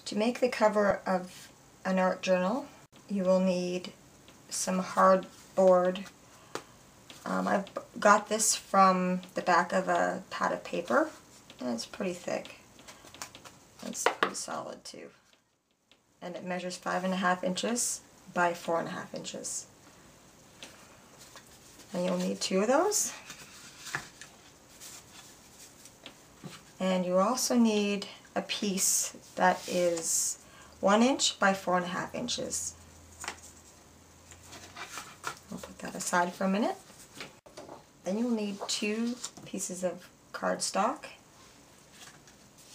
To make the cover of an art journal, you will need some hardboard. I've got this from the back of a pad of paper, and it's pretty thick. It's pretty solid too. And it measures 5.5 inches by 4.5 inches. And you'll need 2 of those. And you also need a piece that is 1 inch by 4.5 inches. I'll put that aside for a minute. Then you'll need 2 pieces of cardstock,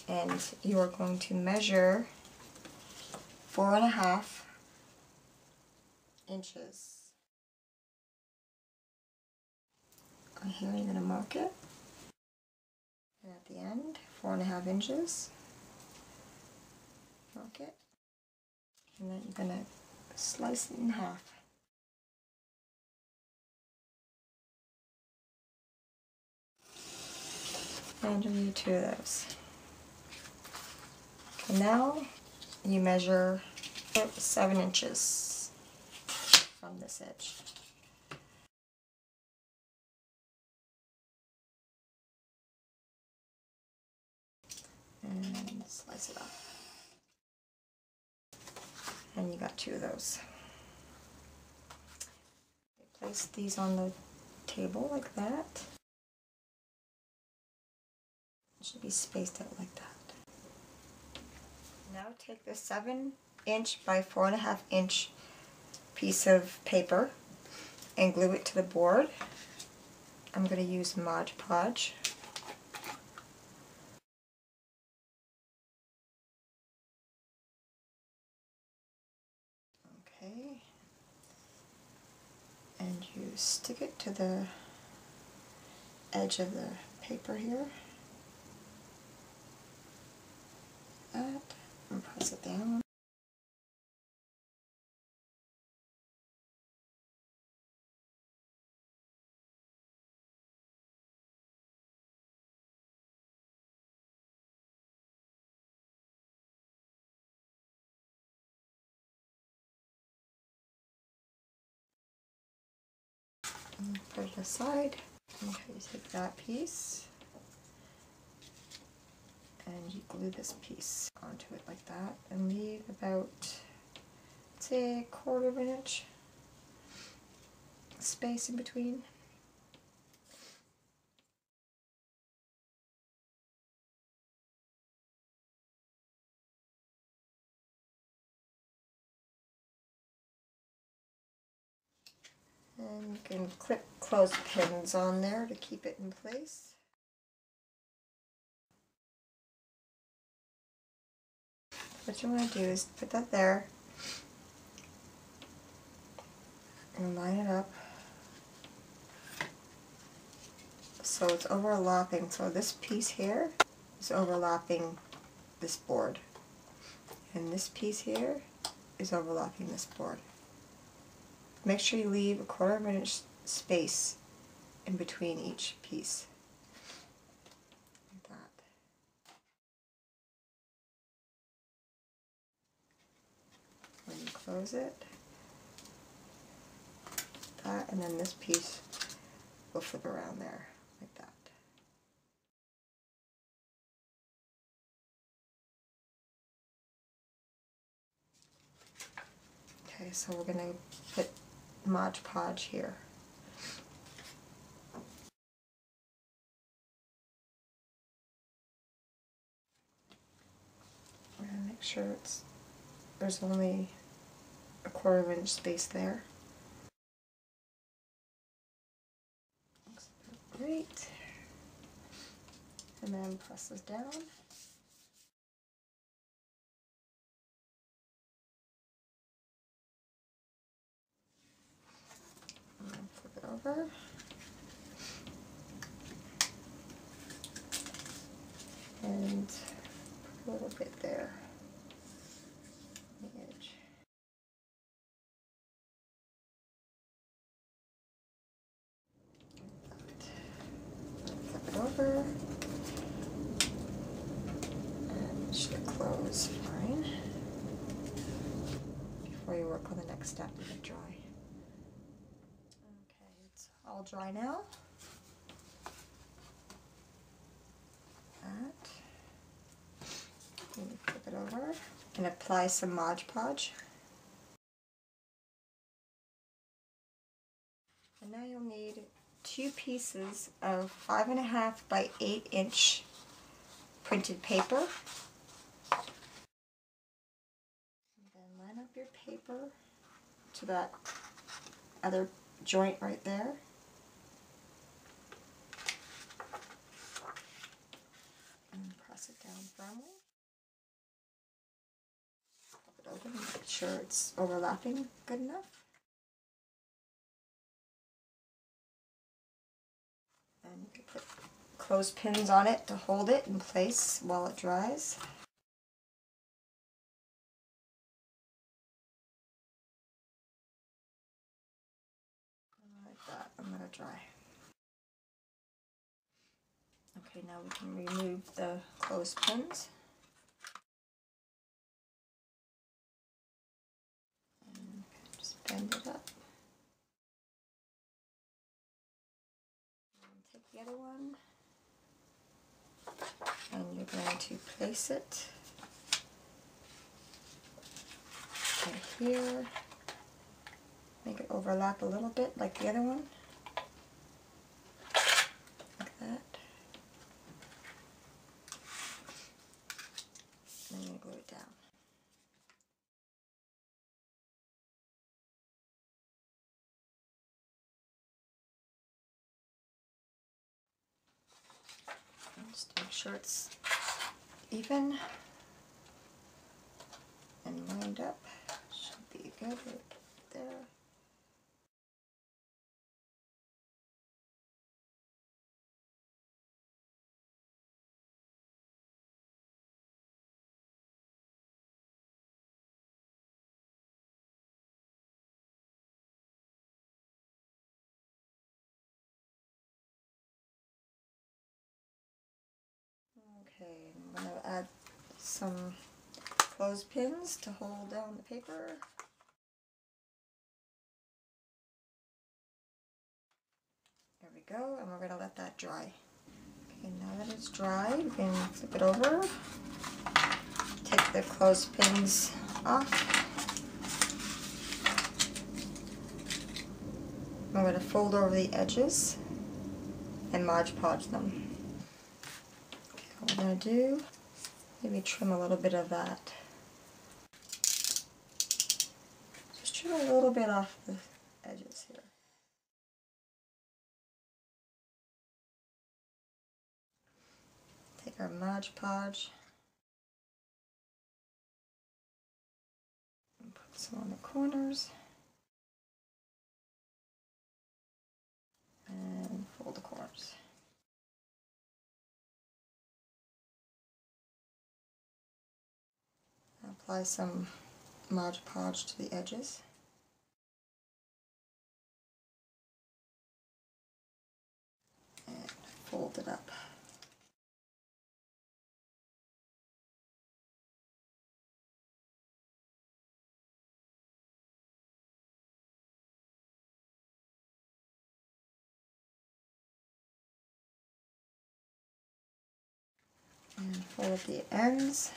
and you are going to measure 4.5 inches. And here you're going to mark it, and at the end 4.5 inches, mark it, and then you're going to slice it in half. And you'll need 2 of those. And now you measure 7 inches from this edge. And slice it off. And you got 2 of those. Place these on the table like that. It should be spaced out like that. Now take the 7 inch by 4.5 inch piece of paper and glue it to the board. I'm going to use Mod Podge. Okay. And you stick it to the edge of the paper here. That, and press it down. And put it aside. Okay, you take that piece and you glue this piece onto it like that and leave about, say, 1/4 inch space in between. And you can clip clothespins on there to keep it in place. What you want to do is put that there and line it up so it's overlapping. So this piece here is overlapping this board, and this piece here is overlapping this board. Make sure you leave 1/4 inch space in between each piece. Like that. When you close it, that, and then this piece will flip around there, like that. Okay, so we're going to put Mod Podge here. We're going to make sure there's only 1/4 inch space there. Looks great. And then press this down. And flip it over. And put a little bit there on the edge. Flip it over. And it should close fine. on the next step to get dry. Okay, it's all dry now. That. Flip it over and apply some Mod Podge. And now you'll need 2 pieces of 5.5 by 8 inch printed paper. And then line up your paper to that other joint right there. And press it down firmly. Flip it over and make sure it's overlapping good enough. And you can put clothespins on it to hold it in place while it dries. Like that, and let it dry. Okay, now we can remove the clothespins. And just bend it up. And take the other one, and you're going to place it right here. Make it overlap a little bit like the other one. Like that. And then you glue it down. And just make sure it's even and lined up. Should be good right there. Okay, I'm going to add some clothespins to hold down the paper. There we go, and we're going to let that dry. Okay, now that it's dry, we can flip it over, take the clothespins off. I'm going to fold over the edges and Mod Podge them. Okay, what we're going to do, maybe trim a little bit of that. Just trim a little bit off the edges here. Take our Mod Podge and put some on the corners. And fold the corners. Apply some Mod Podge to the edges. And fold it up. And fold the ends.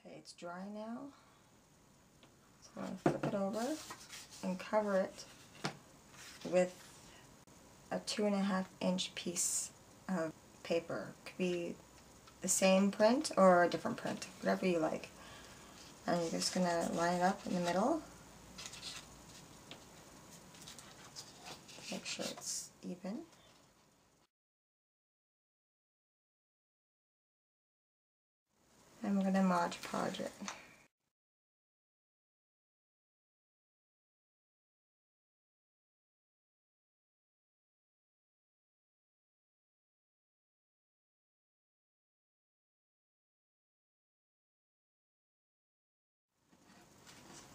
Okay, it's dry now. So I'm going to flip it over and cover it with a 2.5 inch piece of paper. It could be the same print or a different print, whatever you like. And you're just going to line it up in the middle. Make sure it's even. And we're going to Mod Podge it.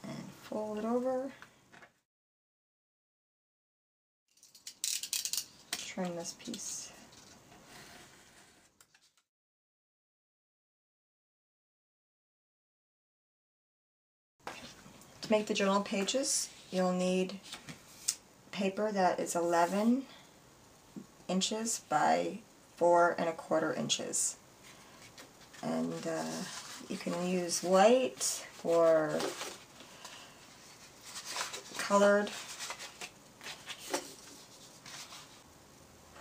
And fold it over. trim this piece. To make the journal pages, you'll need paper that is 11 inches by 4¼ inches. And you can use white or colored,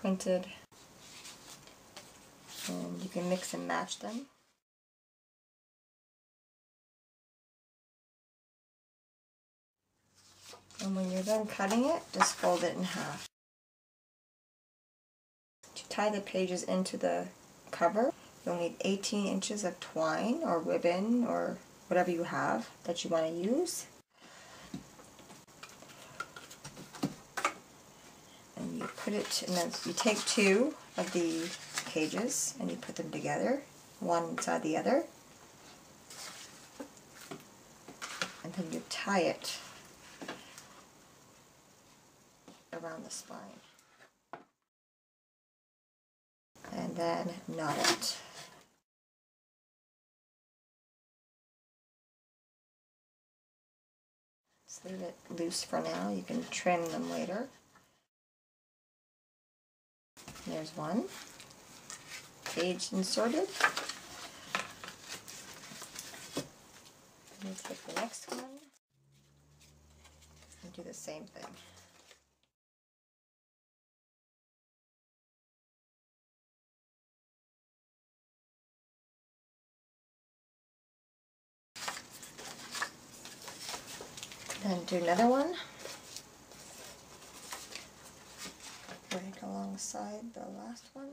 printed, and you can mix and match them. And when you're done cutting it, just fold it in half. To tie the pages into the cover, you'll need 18 inches of twine or ribbon or whatever you have that you want to use. And you put it, and then you take 2 of the pages and you put them together, one inside the other. And then you tie it around the spine. And then knot it. Just leave it loose for now. You can trim them later. There's one. Page inserted. Let's take the next one and do the same thing. Then do another one right alongside the last one.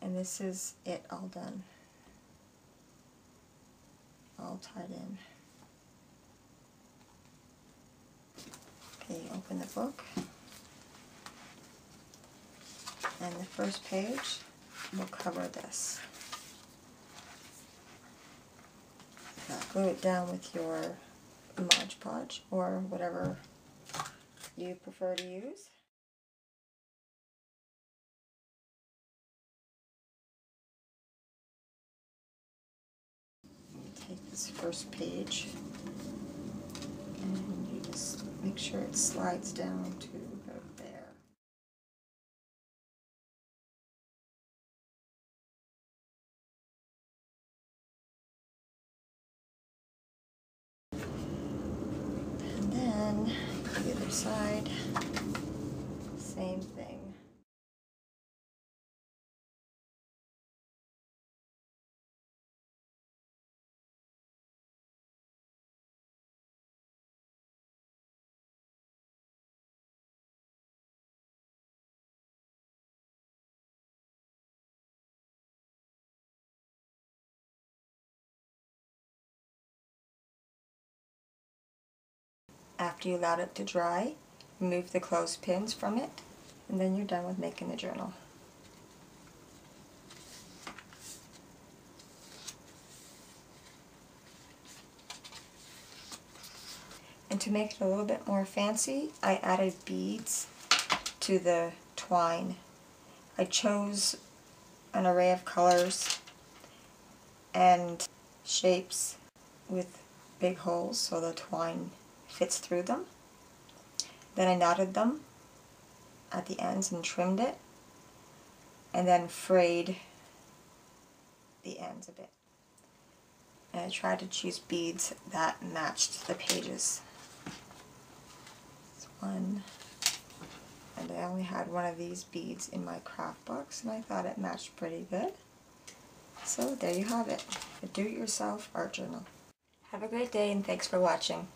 And this is it all done. All tied in. Okay, open the book. And the first page will cover this. Now glue it down with your Mod Podge or whatever you prefer to use. Take this first page and you just make sure it slides down to about there. And then the other side, same thing. After you allowed it to dry, remove the clothespins from it, and then you're done with making the journal. And to make it a little bit more fancy, I added beads to the twine. I chose an array of colors and shapes with big holes so the twine fits through them. Then I knotted them at the ends and trimmed it, and then frayed the ends a bit. And I tried to choose beads that matched the pages. This one, and I only had one of these beads in my craft box, and I thought it matched pretty good. So there you have it, a do-it-yourself art journal. Have a great day and thanks for watching.